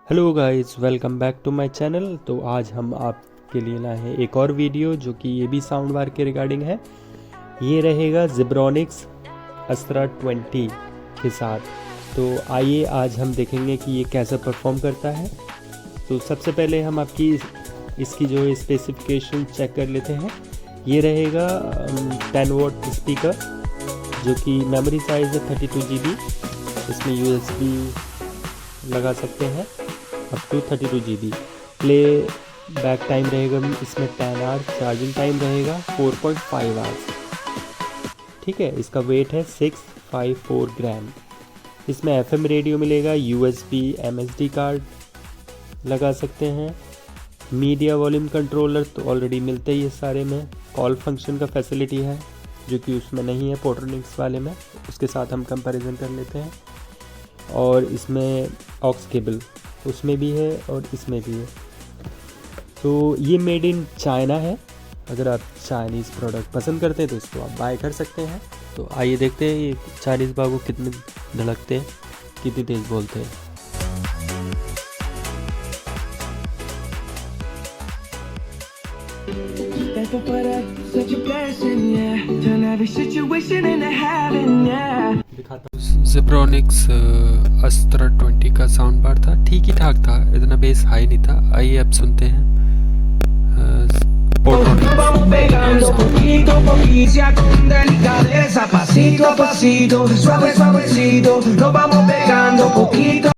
Hello guys, welcome back to my channel. तो आज हम आपके लिए लाए हैं एक और वीडियो जो कि ये भी साउंड बार के रिगार्डिंग है। ये रहेगा ज़िब्रोनिक्स अस्त्रा 20 के साथ। तो आइए आज हम देखेंगे कि ये कैसा परफॉर्म करता है। तो सबसे पहले हम आपकी इसकी जो स्पेसिफिकेशन चेक कर लेते हैं। ये रहेगा 10 वॉट स्पीकर जो कि मेमोरी साइज़ है 32 GB। इसमें USB लगा सकते हैं up to 32 GB। Playback time रहेगा इसमें 10 आवर्स। चार्जिंग टाइम रहेगा 4.5 आवर्स। ठीक है, इसका वेट है 654 ग्राम। इसमें FM रेडियो मिलेगा, USB MSD कार्ड लगा सकते हैं। मीडिया वॉल्यूम कंट्रोलर तो ऑलरेडी मिलते ही है सारे में। कॉल फंक्शन का फैसिलिटी है जो कि उसमें नहीं है पोर्ट्रोनिक्स वाले में, उसके साथ हम कंपैरिजन कर लेते हैं। और इसमें ऑक्स केबल उसमें भी है और इसमें भी है। तो ये मेड इन चाइना है। अगर आप चाइनीज़ प्रोडक्ट पसंद करते हैं तो इसको आप बाय कर सकते हैं। तो आइए देखते हैं ये चाइनीज़ बाबू कितने धड़कते हैं, कितनी तेज़ बोलते हैं। Thankful for that, such a blessing, yeah. Turn every situation into heaven, yeah. दिखाता ज़िब्रोनिक्स अस्त्रा 20 का साउंड बार था, ठीक ही ठाक था, इतना बेस हाई नहीं था। आइए अब सुनते हैं Nos vamos pegando poquito a poquito, con delicadeza, pasito a pasito, suave suavecito. Nos vamos pegando poquito.